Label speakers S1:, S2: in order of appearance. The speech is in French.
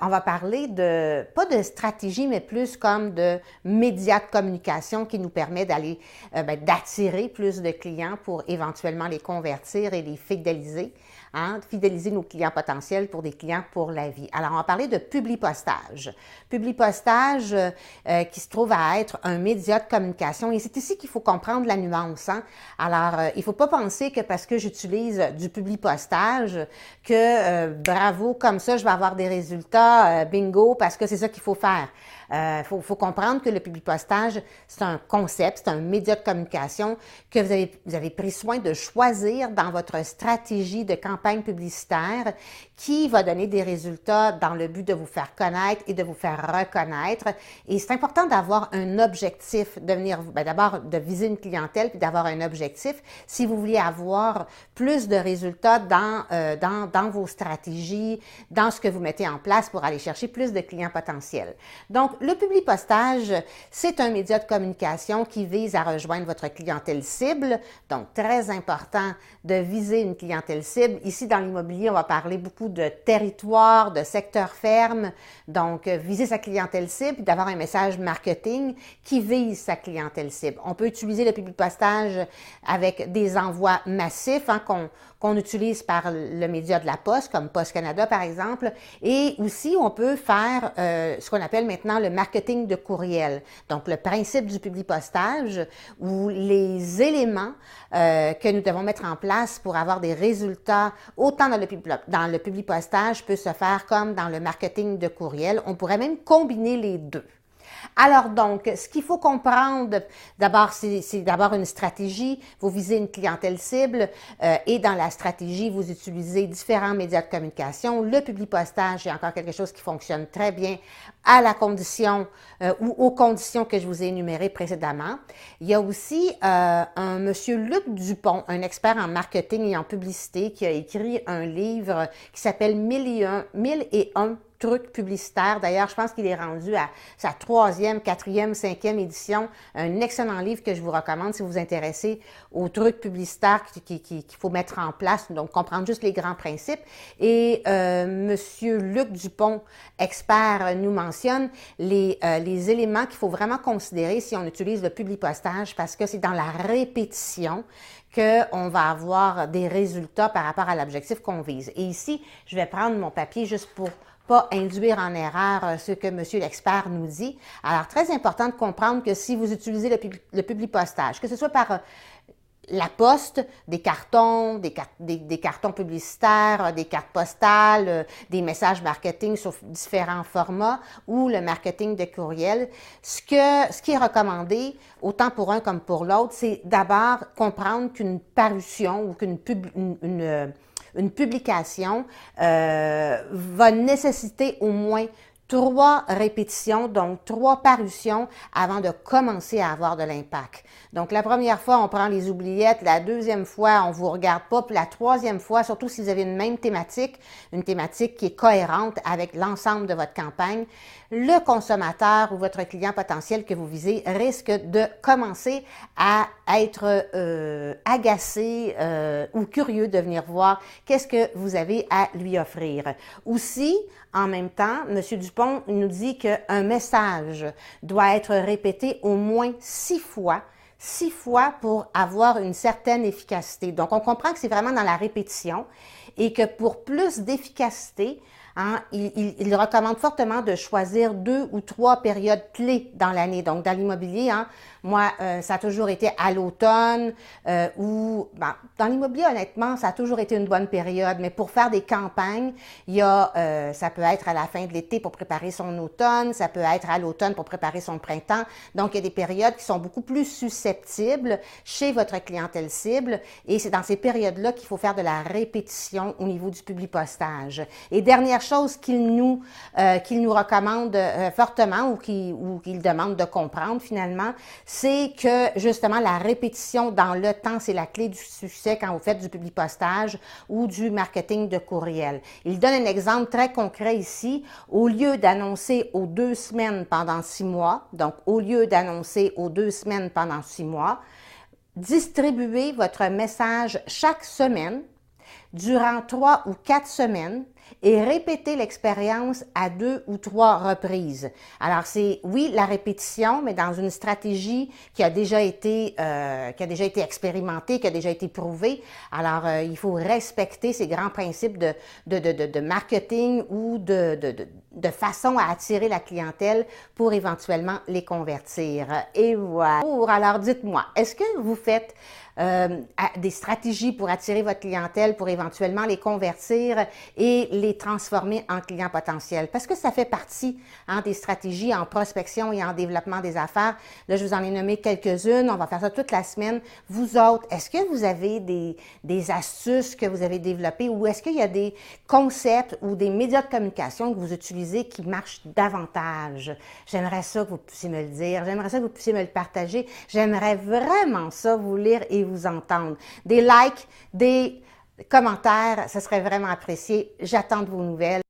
S1: on va parler de, pas de stratégie, mais plus comme de médias de communication qui nous permet d'aller, d'attirer plus de clients pour éventuellement les convertir et les fidéliser. Hein, fidéliser nos clients potentiels pour des clients pour la vie. Alors, on va parler de Publipostage. Publipostage qui se trouve à être un média de communication. Et c'est ici qu'il faut comprendre la nuance. Hein? Alors, il ne faut pas penser que parce que j'utilise du Publipostage, que bravo, comme ça, je vais avoir des résultats, bingo, parce que c'est ça qu'il faut faire. Faut comprendre que le Publipostage, c'est un concept, c'est un média de communication que vous avez pris soin de choisir dans votre stratégie de campagne publicitaire qui va donner des résultats dans le but de vous faire connaître et de vous faire reconnaître. Et c'est important d'avoir un objectif, de venir, d'abord de viser une clientèle puis d'avoir un objectif si vous voulez avoir plus de résultats dans vos stratégies, dans ce que vous mettez en place pour aller chercher plus de clients potentiels. Donc, le Publipostage, c'est un média de communication qui vise à rejoindre votre clientèle cible. Donc, très important de viser une clientèle cible. Ici, dans l'immobilier, on va parler beaucoup de territoire, de secteur ferme. Donc, viser sa clientèle cible, d'avoir un message marketing qui vise sa clientèle cible. On peut utiliser le Publipostage avec des envois massifs hein, qu'on utilise par le média de la Poste, comme Poste Canada par exemple, et aussi on peut faire ce qu'on appelle maintenant le marketing de courriel. Donc le principe du Publipostage ou les éléments que nous devons mettre en place pour avoir des résultats autant dans le Publipostage peut se faire comme dans le marketing de courriel. On pourrait même combiner les deux. Alors donc, ce qu'il faut comprendre, d'abord, c'est d'abord une stratégie. Vous visez une clientèle cible et dans la stratégie, vous utilisez différents médias de communication. Le Publipostage est encore quelque chose qui fonctionne très bien à la condition ou aux conditions que je vous ai énumérées précédemment. Il y a aussi un monsieur Luc Dupont, un expert en marketing et en publicité, qui a écrit un livre qui s'appelle 1001 trucs publicitaires. D'ailleurs, je pense qu'il est rendu à sa 3e, 4e, 5e édition. Un excellent livre que je vous recommande si vous vous intéressez aux trucs publicitaires qu'il faut mettre en place, donc comprendre juste les grands principes. Et Monsieur Luc Dupont, expert, nous mentionne les éléments qu'il faut vraiment considérer si on utilise le Publipostage parce que c'est dans la répétition qu'on va avoir des résultats par rapport à l'objectif qu'on vise. Et ici, je vais prendre mon papier juste pour pas induire en erreur ce que monsieur l'expert nous dit. Alors, très important de comprendre que si vous utilisez le Publipostage, que ce soit par la poste, des cartons, des cartons publicitaires, des cartes postales, des messages marketing sur différents formats ou le marketing de courriel. Ce qui est recommandé, autant pour un comme pour l'autre, c'est d'abord comprendre qu'une parution ou une publication va nécessiter au moins 3 répétitions, donc 3 parutions avant de commencer à avoir de l'impact. Donc, la première fois, on prend les oubliettes. La deuxième fois, on vous regarde pas. Puis la troisième fois, surtout si vous avez une thématique qui est cohérente avec l'ensemble de votre campagne, le consommateur ou votre client potentiel que vous visez risque de commencer à être agacé ou curieux de venir voir qu'est-ce que vous avez à lui offrir. Aussi, en même temps, M. Dupont nous dit qu'un message doit être répété au moins 6 fois pour avoir une certaine efficacité. Donc, on comprend que c'est vraiment dans la répétition et que pour plus d'efficacité, hein, il recommande fortement de choisir 2 ou 3 périodes clés dans l'année. Donc, dans l'immobilier, hein, moi, ça a toujours été à l'automne ou dans l'immobilier, honnêtement, ça a toujours été une bonne période. Mais pour faire des campagnes, il y a, ça peut être à la fin de l'été pour préparer son automne, ça peut être à l'automne pour préparer son printemps. Donc, il y a des périodes qui sont beaucoup plus susceptibles chez votre clientèle cible et c'est dans ces périodes-là qu'il faut faire de la répétition au niveau du Publipostage. Et dernière chose qu'il nous recommande fortement ou qu'il demande de comprendre finalement, c'est que justement la répétition dans le temps, c'est la clé du succès quand vous faites du Publipostage ou du marketing de courriel. Il donne un exemple très concret ici. Au lieu d'annoncer aux 2 semaines pendant 6 mois, donc au lieu d'annoncer aux 2 semaines pendant 6 mois, distribuez votre message chaque semaine durant 3 ou 4 semaines et répéter l'expérience à 2 ou 3 reprises. Alors, c'est, oui, la répétition, mais dans une stratégie qui a déjà été expérimentée, qui a déjà été prouvée. Alors, il faut respecter ces grands principes de marketing ou de façon à attirer la clientèle pour éventuellement les convertir. Et voilà. Alors, dites-moi, est-ce que vous faites des stratégies pour attirer votre clientèle, pour éventuellement les convertir et les transformer en clients potentiels? Parce que ça fait partie des stratégies en prospection et en développement des affaires. Là, je vous en ai nommé quelques-unes. On va faire ça toute la semaine. Vous autres, est-ce que vous avez des astuces que vous avez développées ou est-ce qu'il y a des concepts ou des médias de communication que vous utilisez qui marchent davantage? J'aimerais ça que vous puissiez me le dire. J'aimerais ça que vous puissiez me le partager. J'aimerais vraiment ça vous lire et vous entendre. Des likes, des commentaires, ce serait vraiment apprécié. J'attends de vos nouvelles.